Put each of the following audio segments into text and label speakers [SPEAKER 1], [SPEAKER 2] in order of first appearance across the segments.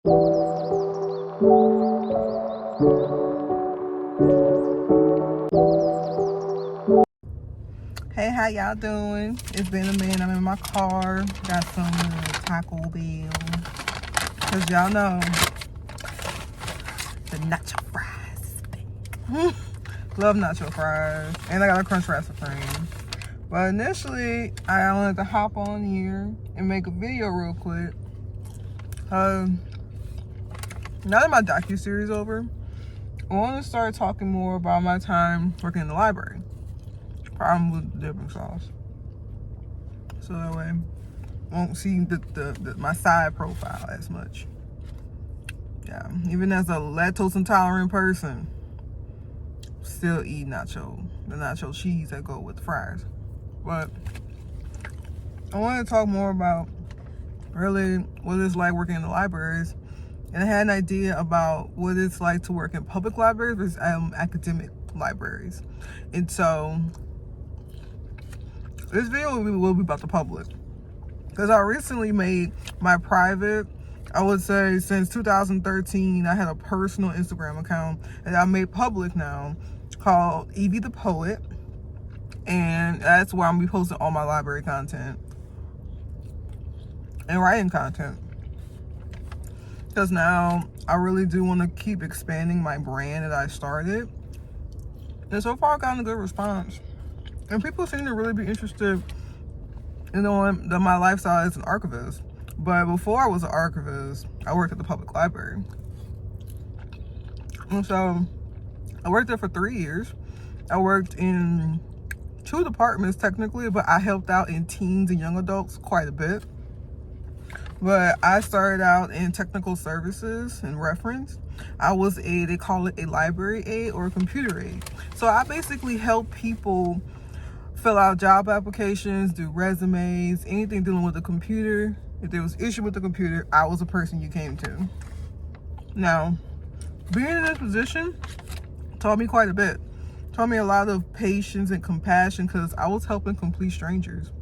[SPEAKER 1] Hey, how y'all doing? It's been a minute. I'm in my car. Got some Taco Bell. Cause y'all know the nacho fries is back. Love nacho fries. And I got a crunch wrap supreme. But initially, I wanted to hop on here and make a video real quick. Now that my docu-series over, I want to start talking more about my time working in the library. Problem with dipping sauce. So that way won't see my side profile as much. Yeah, even as a lactose intolerant person, still eat the nacho cheese that go with the fries. But I want to talk more about really what it's like working in the libraries, and I had an idea about what it's like to work in public libraries versus academic libraries. And so this video will be about the public, because I recently made my private, I would say since 2013, I had a personal Instagram account that I made public now called Evie the Poet. And that's where I'm gonna be posting all my library content and writing content. Because now I really do want to keep expanding my brand that I started. And so far I've gotten a good response. And people seem to really be interested in knowing that my lifestyle as an archivist. But before I was an archivist, I worked at the public library. And so I worked there for 3 years. I worked in 2 departments technically, but I helped out in teens and young adults quite a bit. But I started out in technical services and reference. I was they call it a library aide or a computer aide. So I basically help people fill out job applications, do resumes, anything dealing with the computer. If there was issue with the computer, I was the person you came to. Now, being in this position taught me quite a bit. Taught me a lot of patience and compassion, because I was helping complete strangers.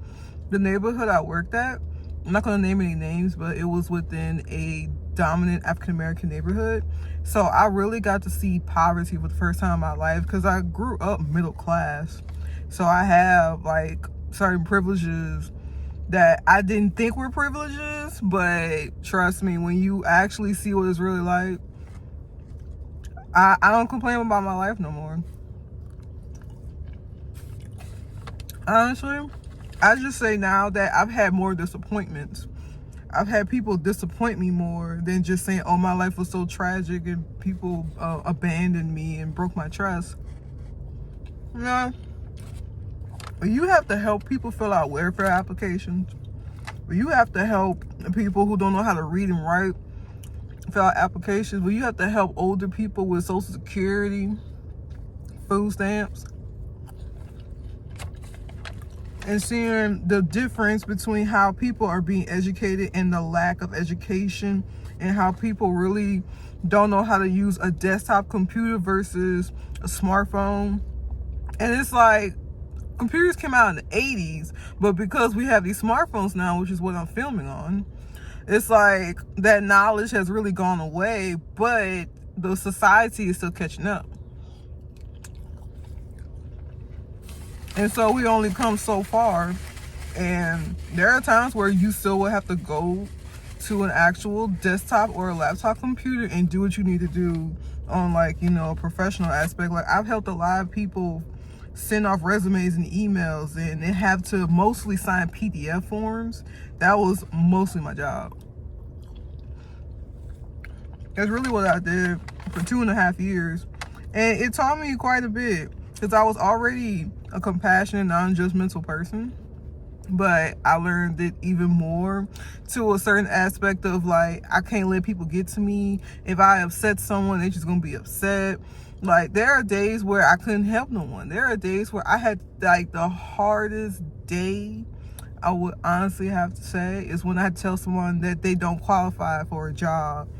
[SPEAKER 1] The neighborhood I worked at, I'm not going to name any names, but it was within a dominant African-American neighborhood. So I really got to see poverty for the first time in my life, because I grew up middle class. So I have like certain privileges that I didn't think were privileges, but trust me, when you actually see what it's really like, I don't complain about my life no more. Honestly, I just say now that I've had more disappointments. I've had people disappoint me more than just saying, oh, my life was so tragic and people abandoned me and broke my trust. No. You have to help people fill out welfare applications. You have to help people who don't know how to read and write fill out applications. You have to help older people with Social Security, food stamps. And seeing the difference between how people are being educated and the lack of education, and how people really don't know how to use a desktop computer versus a smartphone. And it's like, computers came out in the 80s, but because we have these smartphones now, which is what I'm filming on, it's like that knowledge has really gone away, but the society is still catching up. And so we only come so far, and there are times where you still will have to go to an actual desktop or a laptop computer and do what you need to do on, like, you know, a professional aspect. Like, I've helped a lot of people send off resumes and emails, and they have to mostly sign PDF forms. That was mostly my job. That's really what I did for 2.5 years. And it taught me quite a bit, because I was already a compassionate, non-judgmental person. But I learned it even more to a certain aspect of, like, I can't let people get to me. If I upset someone, they're just gonna be upset. Like, there are days where I couldn't help no one. There are days where I had, like, the hardest day, I would honestly have to say, is when I had to tell someone that they don't qualify for a job.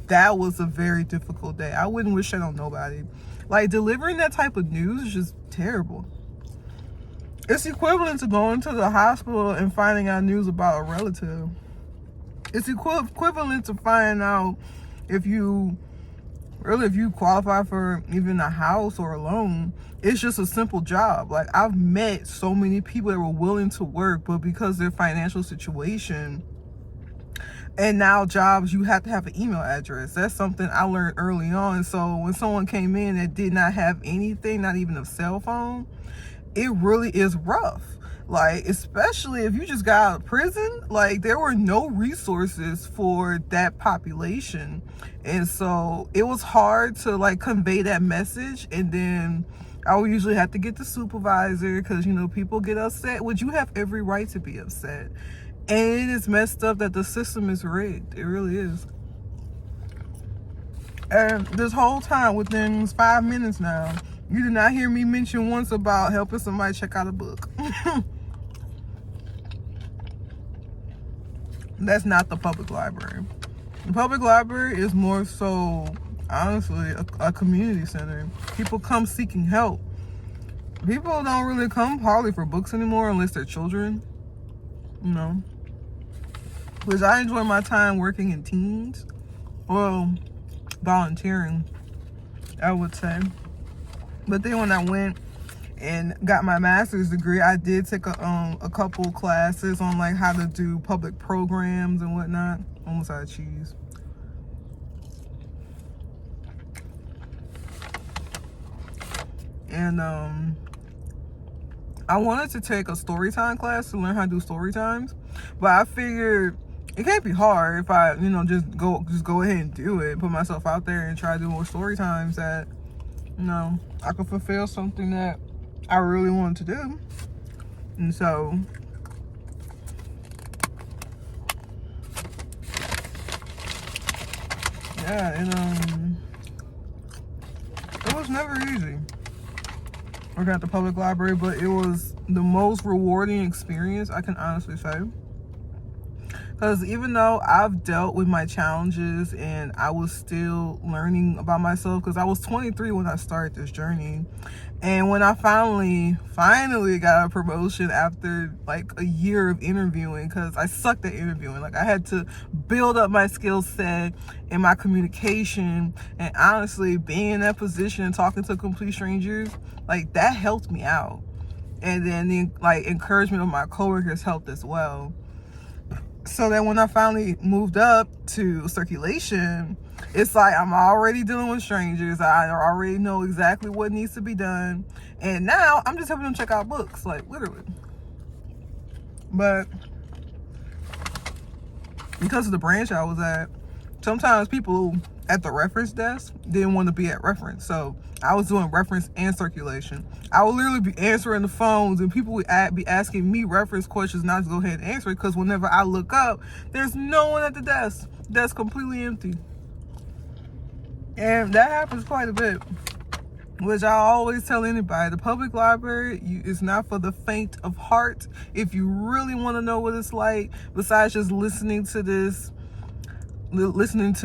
[SPEAKER 1] That was a very difficult day. I wouldn't wish that on nobody. Like, delivering that type of news is just terrible. It's equivalent to going to the hospital and finding out news about a relative. It's equivalent to finding out if you qualify for even a house or a loan. It's just a simple job. Like, I've met so many people that were willing to work, but because their financial situation, and now jobs, you have to have an email address. That's something I learned early on. So when someone came in that did not have anything, not even a cell phone, it really is rough. Like, especially if you just got out of prison, like, there were no resources for that population. And so it was hard to like convey that message. And then I would usually have to get the supervisor, because, you know, people get upset, which you have every right to be upset. And it is messed up that the system is rigged. It really is. And this whole time, within 5 minutes now, you did not hear me mention once about helping somebody check out a book. That's not the public library. The public library is more so, honestly, a community center. People come seeking help. People don't really come hardly for books anymore unless they're children, you know. Which I enjoy my time working in teens. Well, volunteering, I would say. But then when I went and got my master's degree, I did take a couple classes on like how to do public programs and whatnot. Almost out of cheese. And I wanted to take a story time class to learn how to do story times, but I figured it can't be hard if I, you know, just go ahead and do it, put myself out there and try to do more story times that, you know, I could fulfill something that I really wanted to do. And so yeah, and it was never easy working at the public library, but it was the most rewarding experience, I can honestly say. Because even though I've dealt with my challenges and I was still learning about myself, because I was 23 when I started this journey. And when I finally got a promotion after like a year of interviewing, because I sucked at interviewing. Like, I had to build up my skill set and my communication. And honestly, being in that position and talking to complete strangers, like, that helped me out. And then the like encouragement of my coworkers helped as well. So that when I finally moved up to circulation, it's like I'm already dealing with strangers. I already know exactly what needs to be done. And now I'm just helping them check out books, like, literally. But because of the branch I was at, sometimes people at the reference desk didn't want to be at reference. So I was doing reference and circulation. I would literally be answering the phones, and people would be asking me reference questions, not to go ahead and answer it, because whenever I look up, there's no one at the desk. That's completely empty. And that happens quite a bit, which I always tell anybody. The public library is not for the faint of heart. If you really want to know what it's like, besides just listening to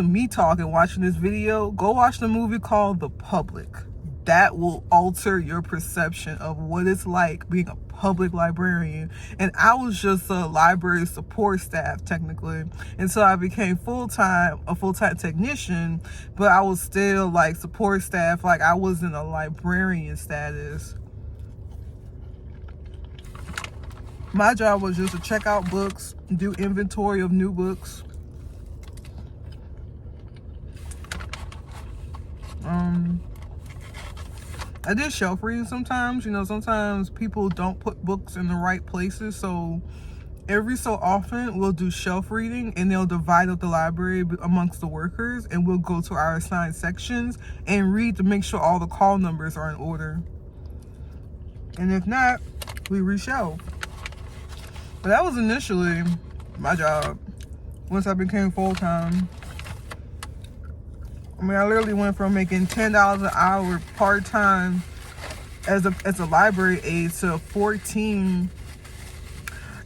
[SPEAKER 1] me talk and watching this video, go watch the movie called The Public. That will alter your perception of what it's like being a public librarian. And I was just a library support staff technically until I became a full-time technician, but I was still like support staff. Like, I wasn't a librarian status. My job was just to check out books, do inventory of new books. I did shelf reading sometimes. You know, sometimes people don't put books in the right places, so every so often we'll do shelf reading, and they'll divide up the library amongst the workers, and we'll go to our assigned sections and read to make sure all the call numbers are in order. And if not, we reshelf. But that was initially my job. Once I became full-time, I mean, I literally went from making $10 an hour part-time as a library aide to 14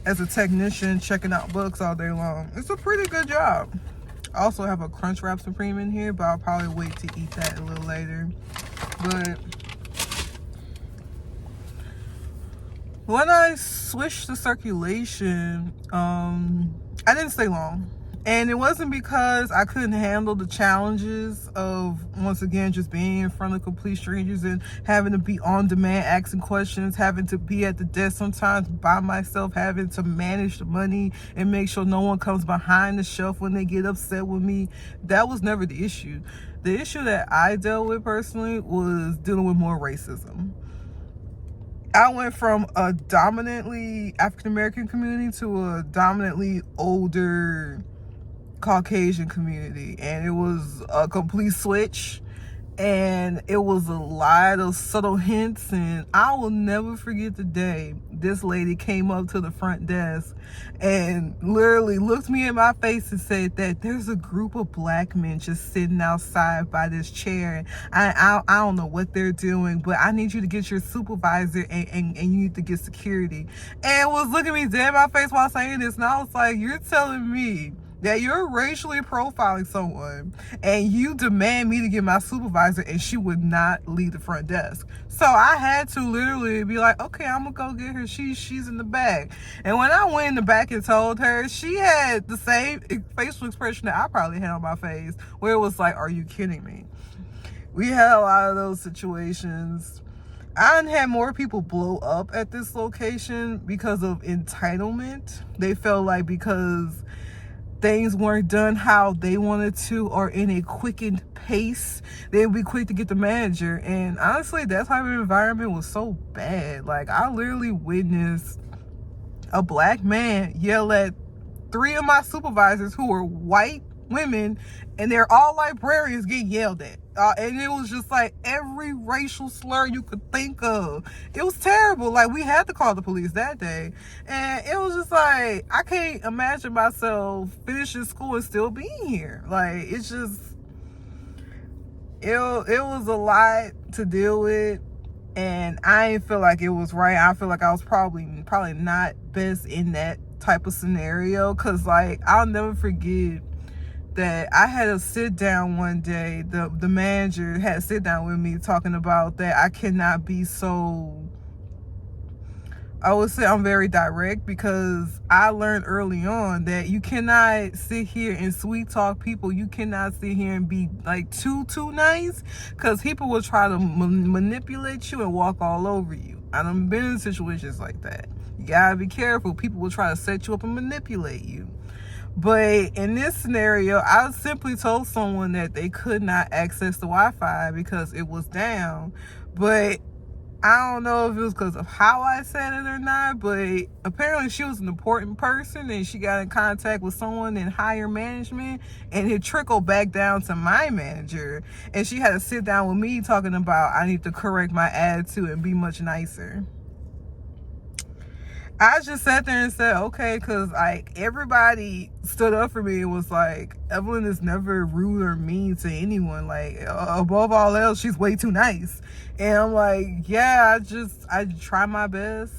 [SPEAKER 1] as a technician checking out books all day long. It's a pretty good job. I also have a Crunchwrap Supreme in here, but I'll probably wait to eat that a little later. But when I switched to circulation, I didn't stay long. And it wasn't because I couldn't handle the challenges of, once again, just being in front of complete strangers and having to be on demand, asking questions, having to be at the desk sometimes by myself, having to manage the money and make sure no one comes behind the shelf when they get upset with me. That was never the issue. The issue that I dealt with personally was dealing with more racism. I went from a dominantly African-American community to a dominantly older Caucasian community, and it was a complete switch, and it was a lot of subtle hints. And I will never forget the day this lady came up to the front desk and literally looked me in my face and said that there's a group of black men just sitting outside by this chair, and I don't know what they're doing, but I need you to get your supervisor, and you need to get security. And was looking me dead in my face while saying this, and I was like, you're telling me that you're racially profiling someone and you demand me to get my supervisor, and she would not leave the front desk? So I had to literally be like, okay, I'm gonna go get her. She's in the back. And when I went in the back and told her, she had the same facial expression that I probably had on my face, where it was like, are you kidding me? We had a lot of those situations. I had more people blow up at this location because of entitlement. They felt like because things weren't done how they wanted to or in a quickened pace, they'd be quick to get the manager. And honestly, that type of environment was so bad. Like, I literally witnessed a black man yell at 3 of my supervisors who were white women, and they're all librarians, get yelled at. And it was just like every racial slur you could think of. It was terrible. Like, we had to call the police that day. And it was just like, I can't imagine myself finishing school and still being here. Like, it's just, it was a lot to deal with. And I didn't feel like it was right. I feel like I was probably not best in that type of scenario. Cause like, I'll never forget that I had to sit down one day. The manager had to sit down with me talking about that I cannot be so, I would say I'm very direct, because I learned early on that you cannot sit here and sweet talk people. You cannot sit here and be like too nice, because people will try to manipulate you and walk all over you. I done been in situations like that. You gotta be careful. People will try to set you up and manipulate you. But in this scenario, I simply told someone that they could not access the Wi-Fi because it was down. But I don't know if it was because of how I said it or not, but apparently she was an important person and she got in contact with someone in higher management, and it trickled back down to my manager. And she had to sit down with me talking about I need to correct my attitude and be much nicer. I just sat there and said, okay, because like everybody stood up for me and was like, Evelyn is never rude or mean to anyone. Like, above all else, she's way too nice. And I'm like, yeah, I try my best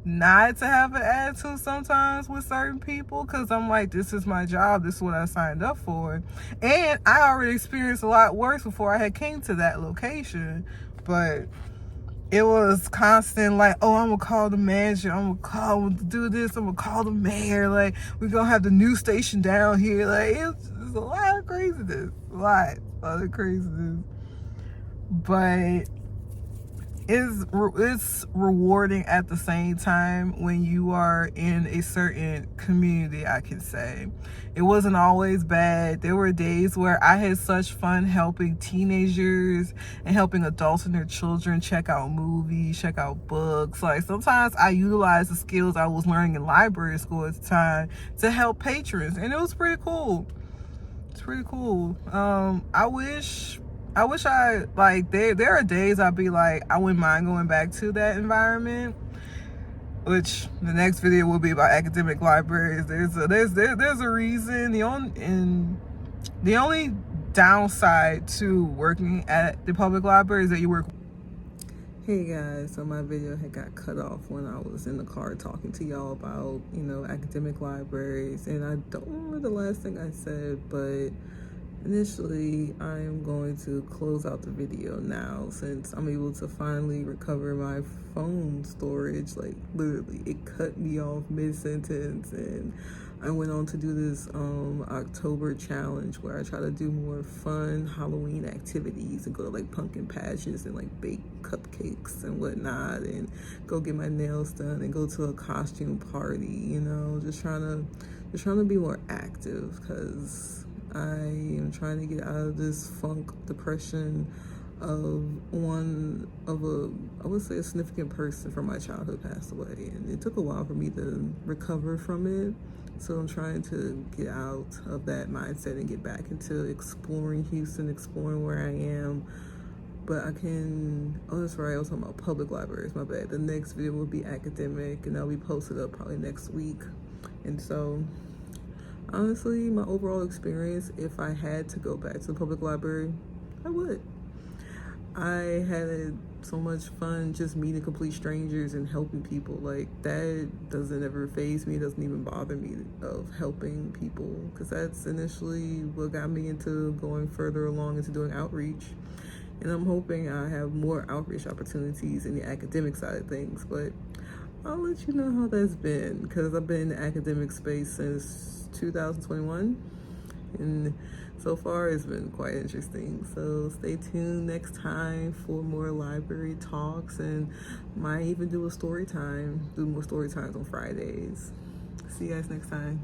[SPEAKER 1] not to have an attitude sometimes with certain people, because I'm like, this is my job, this is what I signed up for. And I already experienced a lot worse before I had came to that location. But it was constant like, oh, I'm gonna call the manager, I'm gonna call him to do this, I'm gonna call the mayor, like, we're gonna have the news station down here. Like, it's a lot of craziness, a lot of craziness. But it's rewarding at the same time when you are in a certain community, I can say. It wasn't always bad. There were days where I had such fun helping teenagers and helping adults and their children check out movies, check out books. Like, sometimes I utilized the skills I was learning in library school at the time to help patrons, and it was pretty cool. It's pretty cool. I wish I, like, there are days I'd be like, I wouldn't mind going back to that environment, which the next video will be about academic libraries. There's a reason. The only downside to working at the public library is that you work. Hey guys, so my video had got cut off when I was in the car talking to y'all about, academic libraries, and I don't remember the last thing I said, but initially, I am going to close out the video now since I'm able to finally recover my phone storage. Like, literally, it cut me off mid-sentence, and I went on to do this October challenge where I try to do more fun Halloween activities and go to like pumpkin patches and like bake cupcakes and whatnot, and go get my nails done and go to a costume party, you know, just trying to be more active, because I am trying to get out of this funk depression of I would say a significant person from my childhood passed away, and it took a while for me to recover from it. So I'm trying to get out of that mindset and get back into exploring Houston, exploring where I am. But oh, that's right, I was talking about public libraries, my bad. The next video will be academic, and that'll be posted up probably next week. And so honestly, my overall experience, if I had to go back to the public library, I would. I had so much fun just meeting complete strangers and helping people. Like, that doesn't ever faze me. It doesn't even bother me of helping people, because that's initially what got me into going further along into doing outreach. And I'm hoping I have more outreach opportunities in the academic side of things. But I'll let you know how that's been, because I've been in the academic space since 2021. And so far it's been quite interesting. So stay tuned next time for more library talks, and might even do more story times on Fridays. See you guys next time.